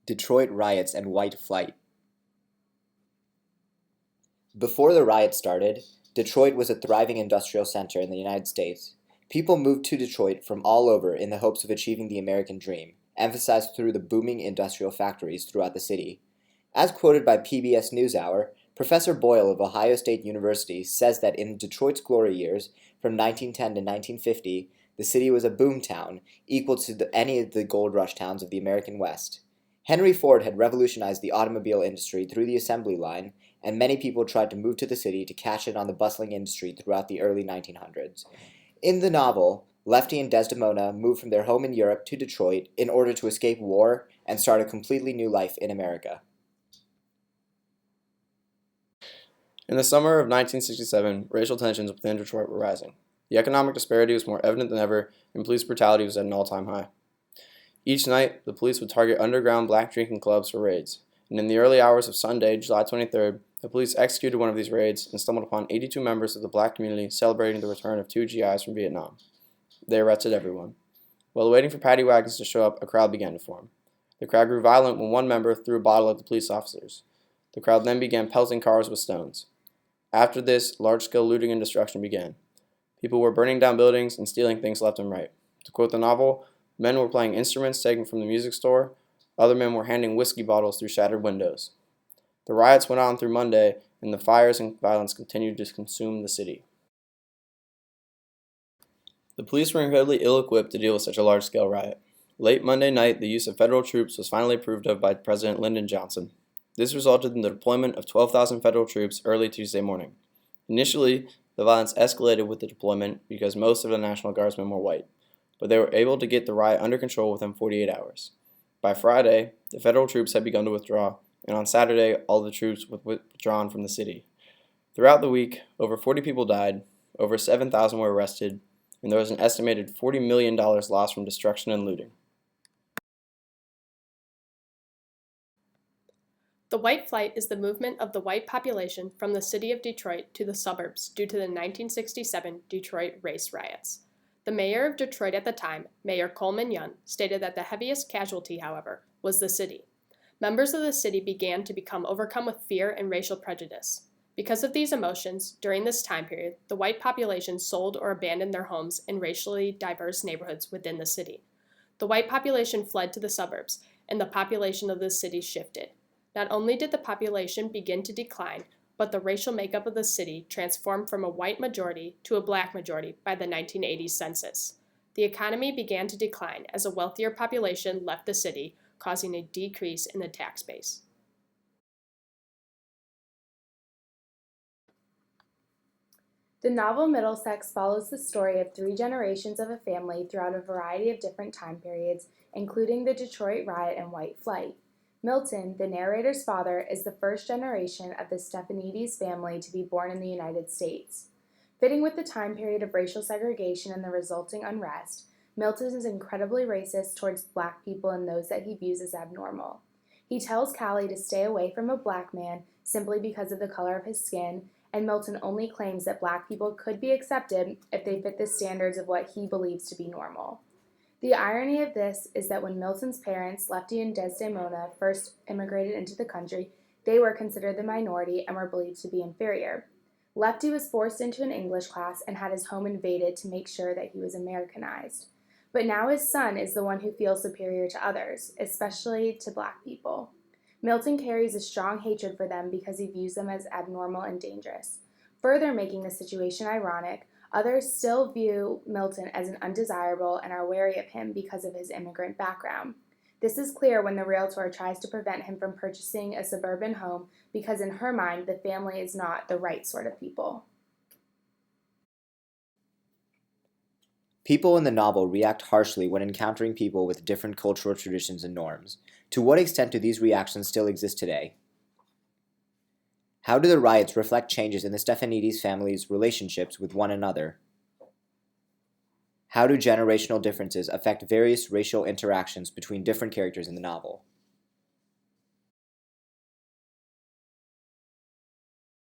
Detroit riots and white flight. Before the riots started, Detroit was a thriving industrial center in the United States. People moved to Detroit from all over in the hopes of achieving the American dream, emphasized through the booming industrial factories throughout the city. As quoted by PBS NewsHour, Professor Boyle of Ohio State University says that in Detroit's glory years, from 1910 to 1950, the city was a boom town, equal to any of the gold rush towns of the American West. Henry Ford had revolutionized the automobile industry through the assembly line, and many people tried to move to the city to cash in on the bustling industry throughout the early 1900s. In the novel, Lefty and Desdemona moved from their home in Europe to Detroit in order to escape war and start a completely new life in America. In the summer of 1967, racial tensions within Detroit were rising. The economic disparity was more evident than ever, and police brutality was at an all-time high. Each night, the police would target underground black drinking clubs for raids, and in the early hours of Sunday, July 23rd, the police executed one of these raids and stumbled upon 82 members of the black community celebrating the return of 2 GIs from Vietnam. They arrested everyone. While waiting for paddy wagons to show up, a crowd began to form. The crowd grew violent when one member threw a bottle at the police officers. The crowd then began pelting cars with stones. After this, large-scale looting and destruction began. People were burning down buildings and stealing things left and right. To quote the novel, men were playing instruments taken from the music store. Other men were handing whiskey bottles through shattered windows. The riots went on through Monday, and the fires and violence continued to consume the city. The police were incredibly ill-equipped to deal with such a large-scale riot. Late Monday night, the use of federal troops was finally approved of by President Lyndon Johnson. This resulted in the deployment of 12,000 federal troops early Tuesday morning. Initially, the violence escalated with the deployment because most of the National Guardsmen were white, but they were able to get the riot under control within 48 hours. By Friday, the federal troops had begun to withdraw, and on Saturday, all the troops were withdrawn from the city. Throughout the week, over 40 people died, over 7,000 were arrested, and there was an estimated $40 million lost from destruction and looting. The white flight is the movement of the white population from the city of Detroit to the suburbs due to the 1967 Detroit race riots. The mayor of Detroit at the time, Mayor Coleman Young, stated that the heaviest casualty, however, was the city. Members of the city began to become overcome with fear and racial prejudice. Because of these emotions, during this time period, the white population sold or abandoned their homes in racially diverse neighborhoods within the city. The white population fled to the suburbs, and the population of the city shifted. Not only did the population begin to decline, but the racial makeup of the city transformed from a white majority to a black majority by the 1980 census. The economy began to decline as a wealthier population left the city, causing a decrease in the tax base. The novel Middlesex follows the story of 3 generations of a family throughout a variety of different time periods, including the Detroit riot and white flight. Milton, the narrator's father, is the first generation of the Stephanides family to be born in the United States. Fitting with the time period of racial segregation and the resulting unrest, Milton is incredibly racist towards black people and those that he views as abnormal. He tells Callie to stay away from a black man simply because of the color of his skin, and Milton only claims that black people could be accepted if they fit the standards of what he believes to be normal. The irony of this is that when Milton's parents, Lefty and Desdemona, first immigrated into the country, they were considered the minority and were believed to be inferior. Lefty was forced into an English class and had his home invaded to make sure that he was Americanized. But now his son is the one who feels superior to others, especially to black people. Milton carries a strong hatred for them because he views them as abnormal and dangerous. Further making the situation ironic, others still view Milton as an undesirable and are wary of him because of his immigrant background. This is clear when the realtor tries to prevent him from purchasing a suburban home because in her mind, the family is not the right sort of people. People in the novel react harshly when encountering people with different cultural traditions and norms. To what extent do these reactions still exist today? How do the riots reflect changes in the Stephanides family's relationships with one another? How do generational differences affect various racial interactions between different characters in the novel?